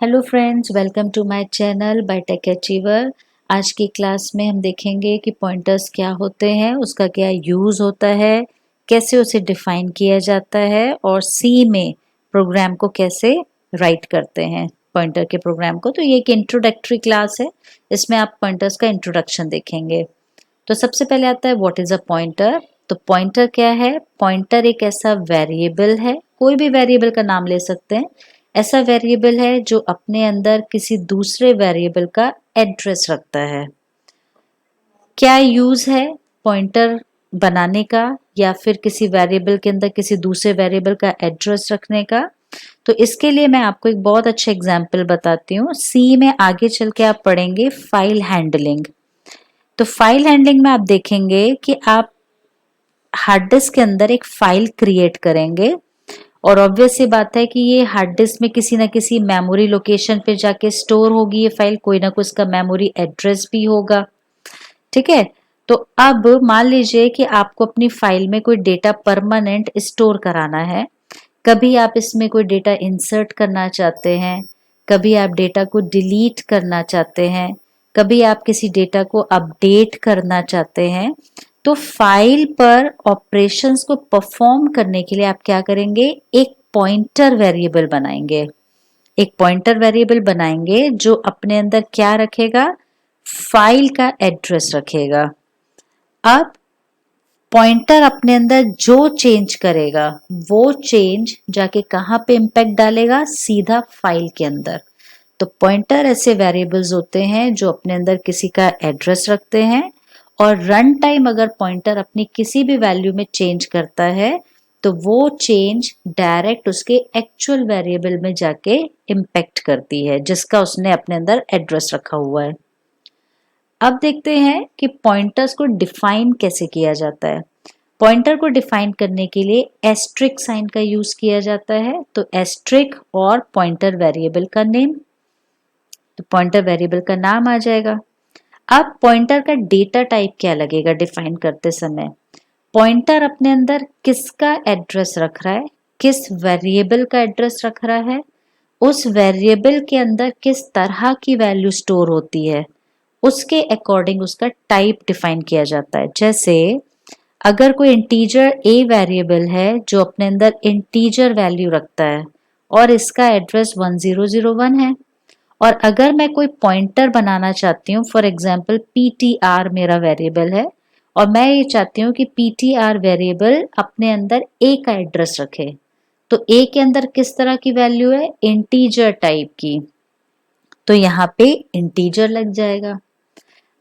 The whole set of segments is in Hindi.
Hello friends, welcome to my channel by Tech Achiever. आज की क्लास में हम देखेंगे कि पॉइंटर्स क्या होते हैं, उसका क्या यूज़ होता है, कैसे उसे डिफाइन किया जाता है और सी में प्रोग्राम को कैसे राइट करते हैं पॉइंटर के प्रोग्राम को। तो ये एक इंट्रोडक्टरी क्लास है, इसमें आप पॉइंटर्स का इंट्रोडक्शन देखेंगे। तो सबसे पहले आता है व्हाट इज़ अ पॉइंटर। तो पॉइंटर क्या है? पॉइंटर एक ऐसा वेरिएबल है, कोई भी वेरिएबल का नाम ले सकते हैं। ऐसा वेरिएबल है जो अपने अंदर किसी दूसरे वेरिएबल का एड्रेस रखता है। क्या यूज है पॉइंटर बनाने का या फिर किसी वेरिएबल के अंदर किसी दूसरे वेरिएबल का एड्रेस रखने का? तो इसके लिए मैं आपको एक बहुत अच्छा एग्जांपल बताती हूँ। सी में आगे चल के आप पढ़ेंगे फाइल हैंडलिंग। तो फाइल हैंडलिंग में आप देखेंगे कि आप हार्ड डिस्क के अंदर एक फाइल क्रिएट करेंगे और ऑब्वियस सी बात है कि ये हार्ड डिस्क में किसी ना किसी मेमोरी लोकेशन पे जाके स्टोर होगी ये फाइल, कोई ना कोई इसका मेमोरी एड्रेस भी होगा। ठीक है। तो अब मान लीजिए कि आपको अपनी फाइल में कोई डेटा परमानेंट स्टोर कराना है। कभी आप इसमें कोई डेटा इंसर्ट करना चाहते हैं, कभी आप डेटा को डिलीट करना चाहते हैं, कभी आप किसी डेटा को अपडेट करना चाहते हैं। तो फाइल पर ऑपरेशंस को परफॉर्म करने के लिए आप क्या करेंगे? एक पॉइंटर वेरिएबल बनाएंगे। एक पॉइंटर वेरिएबल बनाएंगे जो अपने अंदर क्या रखेगा? फाइल का एड्रेस रखेगा। अब पॉइंटर अपने अंदर जो चेंज करेगा वो चेंज जाके कहाँ पे इम्पैक्ट डालेगा? सीधा फाइल के अंदर। तो पॉइंटर ऐसे वेरिएबल्स होते हैं जो अपने अंदर किसी का एड्रेस रखते हैं और रन टाइम अगर पॉइंटर अपनी किसी भी वैल्यू में चेंज करता है तो वो चेंज डायरेक्ट उसके एक्चुअल वेरिएबल में जाके इम्पैक्ट करती है जिसका उसने अपने अंदर एड्रेस रखा हुआ है। अब देखते हैं कि पॉइंटर्स को डिफाइन कैसे किया जाता है। पॉइंटर को डिफाइन करने के लिए एस्ट्रिक साइन का यूज किया जाता है। तो एस्ट्रिक और पॉइंटर वेरिएबल का नेम, तो पॉइंटर वेरिएबल का नाम आ जाएगा। अब पॉइंटर का डेटा टाइप क्या लगेगा डिफाइन करते समय? पॉइंटर अपने अंदर किसका एड्रेस रख रहा है, किस वेरिएबल का एड्रेस रख रहा है, उस वेरिएबल के अंदर किस तरह की वैल्यू स्टोर होती है, उसके अकॉर्डिंग उसका टाइप डिफाइन किया जाता है। जैसे अगर कोई इंटीजर ए वेरिएबल है जो अपने अंदर इंटीजर वैल्यू रखता है और इसका एड्रेस 1001 है, और अगर मैं कोई पॉइंटर बनाना चाहती हूँ, फॉर एग्जाम्पल ptr मेरा वेरिएबल है और मैं ये चाहती हूँ कि ptr वेरिएबल अपने अंदर a का एड्रेस रखे, तो a के अंदर किस तरह की वैल्यू है? इंटीजर टाइप की, तो यहाँ पे इंटीजर लग जाएगा।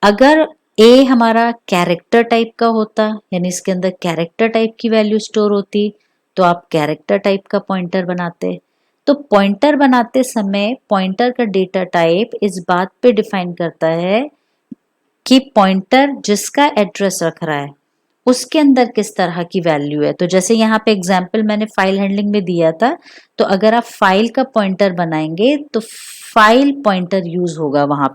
अगर ए हमारा कैरेक्टर टाइप का होता, यानी इसके अंदर कैरेक्टर टाइप की वैल्यू स्टोर होती, तो आप कैरेक्टर टाइप का पॉइंटर बनाते। तो पॉइंटर बनाते समय पॉइंटर का डेटा टाइप इस बात पे डिफाइन करता है कि पॉइंटर जिसका एड्रेस रख रहा है उसके अंदर किस तरह की वैल्यू है। तो जैसे यहाँ पे एग्जाम्पल मैंने फाइल हैंडलिंग में दिया था, तो अगर आप फाइल का पॉइंटर बनाएंगे तो फाइल पॉइंटर यूज होगा वहां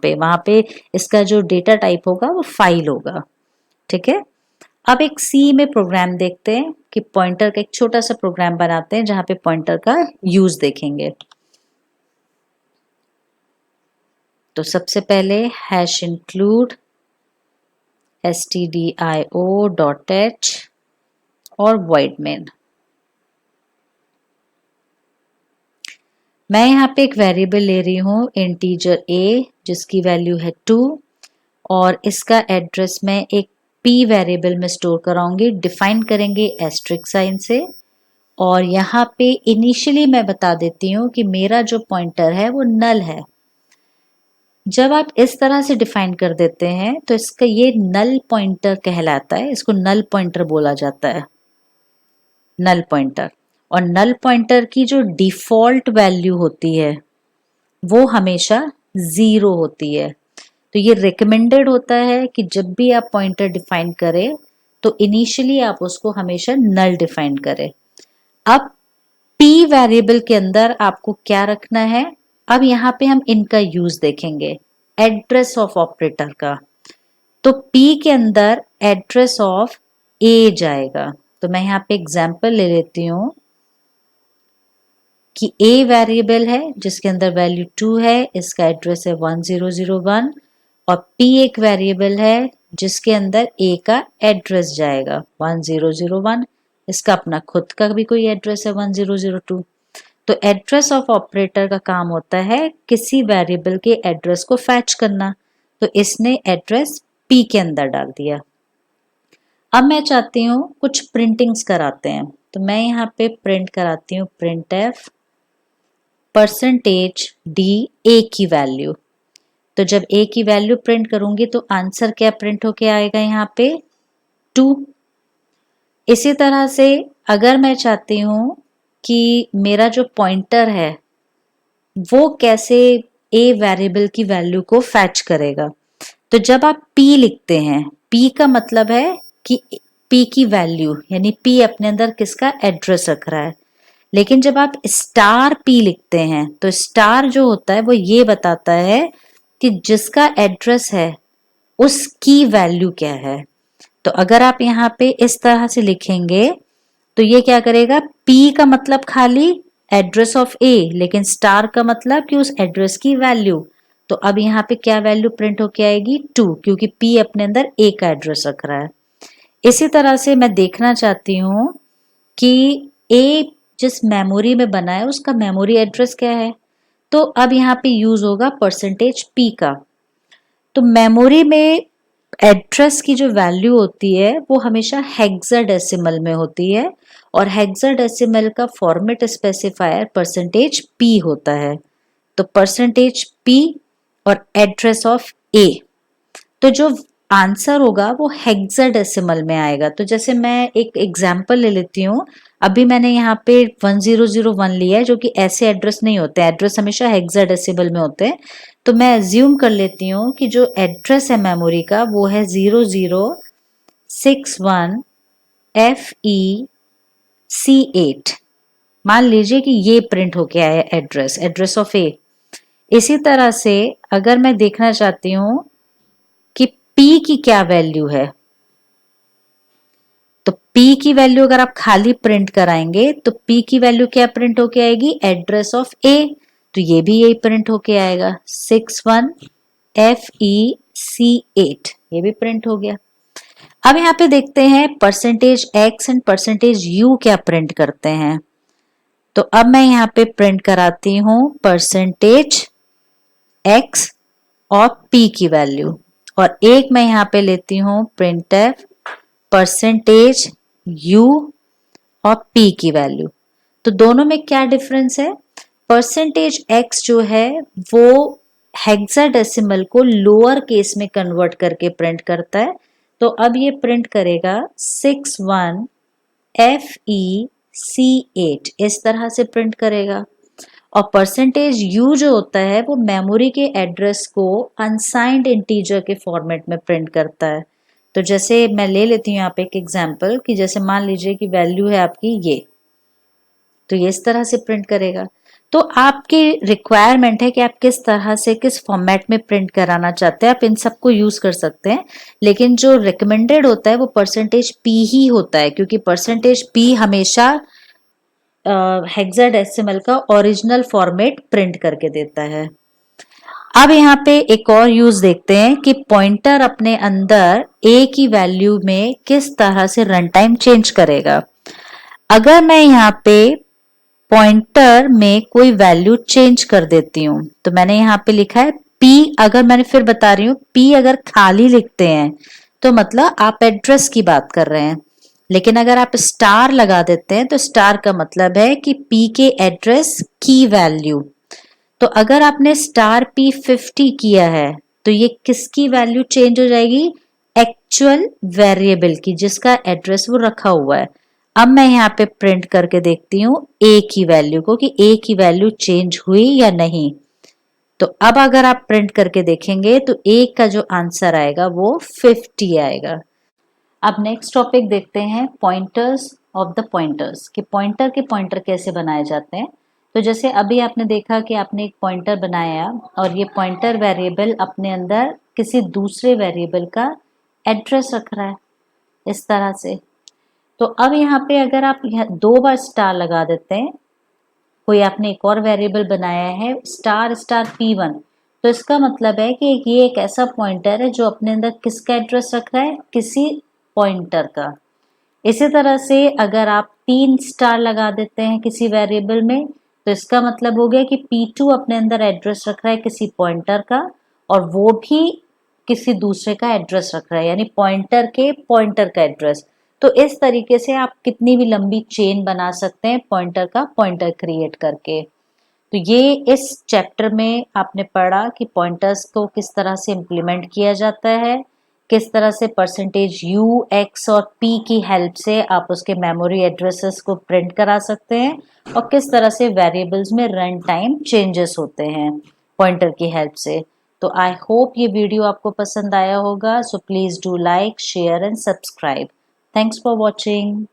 पे इसका जो डेटा टाइप होगा वो फाइल होगा। ठीक है। अब एक सी में प्रोग्राम देखते हैं कि पॉइंटर का एक छोटा सा प्रोग्राम बनाते हैं जहां पे पॉइंटर का यूज देखेंगे। तो सबसे पहले हैश इंक्लूड stdio.h और void main। मैं यहाँ पे एक वेरिएबल ले रही हूँ इंटीजर a जिसकी वैल्यू है 2 और इसका एड्रेस मैं एक p वेरिएबल में स्टोर कराऊंगी, डिफाइन करेंगे एस्ट्रिक साइन से। और यहाँ पे इनिशियली मैं बता देती हूँ कि मेरा जो पॉइंटर है वो नल है। जब आप इस तरह से डिफाइन कर देते हैं तो इसका ये नल पॉइंटर कहलाता है, इसको नल पॉइंटर बोला जाता है, नल पॉइंटर। और नल पॉइंटर की जो डिफॉल्ट वैल्यू होती है वो हमेशा 0 होती है। तो ये रिकमेंडेड होता है कि जब भी आप पॉइंटर डिफाइन करें तो इनिशियली आप उसको हमेशा नल डिफाइन करें। अब p वेरिएबल के अंदर आपको क्या रखना है? अब यहाँ पे हम इनका यूज देखेंगे, एड्रेस ऑफ ऑपरेटर का। तो p के अंदर एड्रेस ऑफ a जाएगा। तो मैं यहाँ पे एग्जाम्पल ले लेती हूँ। कि a वेरिएबल है जिसके अंदर वैल्यू 2 है, इसका एड्रेस है 1001, और p एक वेरिएबल है जिसके अंदर a का एड्रेस जाएगा 1001, इसका अपना खुद का भी कोई एड्रेस है 1002। तो एड्रेस ऑफ ऑपरेटर का काम होता है किसी वेरिएबल के एड्रेस को फैच करना, तो इसने एड्रेस p के अंदर डाल दिया। अब मैं चाहती हूँ कुछ प्रिंटिंग्स कराते हैं, तो मैं यहाँ पे प्रिंट कराती हूँ printf %d a की वैल्यू। तो जब a की वैल्यू प्रिंट करूंगी तो आंसर क्या प्रिंट होके आएगा यहाँ पे 2। इसी तरह से अगर मैं चाहती हूँ कि मेरा जो पॉइंटर है वो कैसे a वेरिएबल की वैल्यू को फैच करेगा, तो जब आप p लिखते हैं, p का मतलब है कि p की वैल्यू, यानी p अपने अंदर किसका एड्रेस रख रहा है। लेकिन जब आप स्टार p लिखते हैं तो स्टार जो होता है वो ये बताता है कि जिसका एड्रेस है उसकी वैल्यू क्या है। तो अगर आप यहाँ पे इस तरह से लिखेंगे तो ये क्या करेगा, p का मतलब खाली एड्रेस ऑफ a, लेकिन स्टार का मतलब कि उस एड्रेस की वैल्यू। तो अब यहाँ पे क्या वैल्यू प्रिंट होके आएगी 2, क्योंकि p अपने अंदर a का एड्रेस रख रहा है। इसी तरह से मैं देखना चाहती हूँ कि a जिस मेमोरी में बना है उसका मेमोरी एड्रेस क्या है, तो अब यहाँ पे यूज होगा %p का। तो मेमोरी में एड्रेस की जो वैल्यू होती है वो हमेशा हेक्साडेसिमल में होती है, और हेक्साडेसिमल का फॉर्मेट स्पेसिफायर %p होता है। तो %p और एड्रेस ऑफ a, तो जो आंसर होगा वो हेक्साडेसिमल में आएगा। तो जैसे मैं एक एग्जांपल ले लेती हूँ, अभी मैंने यहाँ पे 1001 लिया है जो कि ऐसे एड्रेस नहीं होते, एड्रेस हमेशा हेक्साडेसिमल में होते हैं। तो मैं अज्यूम कर लेती हूँ कि जो एड्रेस है मेमोरी का वो है 0061FEC8। मान लीजिए कि ये प्रिंट होके आया एड्रेस ऑफ ए। इसी तरह से अगर मैं देखना चाहती हूँ कि p की क्या वैल्यू है, तो p की वैल्यू अगर आप खाली प्रिंट कराएंगे तो p की वैल्यू क्या प्रिंट होके आएगी, एड्रेस ऑफ a। तो ये भी यही प्रिंट होके आएगा 61FEC8, ये भी प्रिंट हो गया। अब यहाँ पे देखते हैं %x एंड %u क्या प्रिंट करते हैं। तो अब मैं यहाँ पे प्रिंट कराती हूँ %x और p की वैल्यू, और एक मैं यहाँ पे लेती हूँ printf %u और p की वैल्यू। तो दोनों में क्या डिफरेंस है, %x जो है वो हेक्साडेसिमल को लोअर केस में कन्वर्ट करके प्रिंट करता है। तो अब ये प्रिंट करेगा 61FEC8, इस तरह से प्रिंट करेगा। और %u जो होता है वो मेमोरी के एड्रेस को अनसाइंड इंटीजर के फॉर्मेट में प्रिंट करता है। तो जैसे मैं ले लेती हूँ यहाँ पे एक एग्जांपल कि जैसे मान लीजिए कि वैल्यू है आपकी ये, तो ये इस तरह से प्रिंट करेगा। तो आपकी रिक्वायरमेंट है कि आप किस तरह से किस फॉर्मेट में प्रिंट कराना चाहते हैं, आप इन सबको यूज कर सकते हैं। लेकिन जो रिकमेंडेड होता है वो %p ही होता है, क्योंकि %p हमेशा हेक्साडेसिमल का ओरिजिनल फॉर्मेट प्रिंट करके देता है। अब यहाँ पे एक और यूज देखते हैं कि पॉइंटर अपने अंदर a की वैल्यू में किस तरह से रन टाइम चेंज करेगा। अगर मैं यहाँ पे पॉइंटर में कोई वैल्यू चेंज कर देती हूँ, तो मैंने यहाँ पे लिखा है p, अगर मैंने फिर बता रही हूँ p अगर खाली लिखते हैं तो मतलब आप एड्रेस की बात कर रहे हैं, लेकिन अगर आप स्टार लगा देते हैं तो स्टार का मतलब है कि p के एड्रेस की वैल्यू। तो अगर आपने $p50 किया है तो ये किसकी वैल्यू चेंज हो जाएगी, एक्चुअल वेरिएबल की जिसका एड्रेस वो रखा हुआ है। अब मैं यहाँ पे प्रिंट करके देखती हूँ a की वैल्यू को कि a की वैल्यू चेंज हुई या नहीं। तो अब अगर आप प्रिंट करके देखेंगे तो a का जो आंसर आएगा वो 50 आएगा। अब नेक्स्ट टॉपिक देखते हैं पॉइंटर्स ऑफ द पॉइंटर्स, कि पॉइंटर के पॉइंटर कैसे बनाए जाते हैं। तो जैसे अभी आपने देखा कि आपने एक पॉइंटर बनाया और ये पॉइंटर वेरिएबल अपने अंदर किसी दूसरे वेरिएबल का एड्रेस रख रहा है इस तरह से। तो अब यहाँ पे अगर आप यहाँ 2 बार स्टार लगा देते हैं कोई आपने एक और वेरिएबल बनाया है स्टार स्टार P1, तो इसका मतलब है कि ये एक ऐसा पॉइंटर है जो अपने अंदर किसका एड्रेस रख रहा है, किसी पॉइंटर का। इसी तरह से अगर आप 3 स्टार लगा देते हैं किसी वेरिएबल में, तो इसका मतलब हो गया कि P2 अपने अंदर एड्रेस रख रहा है किसी पॉइंटर का, और वो भी किसी दूसरे का एड्रेस रख रहा है, यानी पॉइंटर के पॉइंटर का एड्रेस। तो इस तरीके से आप कितनी भी लंबी चेन बना सकते हैं पॉइंटर का पॉइंटर क्रिएट करके। तो ये इस चैप्टर में आपने पढ़ा कि पॉइंटर्स को किस तरह से इम्प्लीमेंट किया जाता है, किस तरह से परसेंटेज U, X और P की हेल्प से आप उसके मेमोरी एड्रेसेस को प्रिंट करा सकते हैं, और किस तरह से वेरिएबल्स में रन टाइम चेंजेस होते हैं पॉइंटर की हेल्प से। तो आई होप ये वीडियो आपको पसंद आया होगा। So please do like, share and subscribe. Thanks for watching.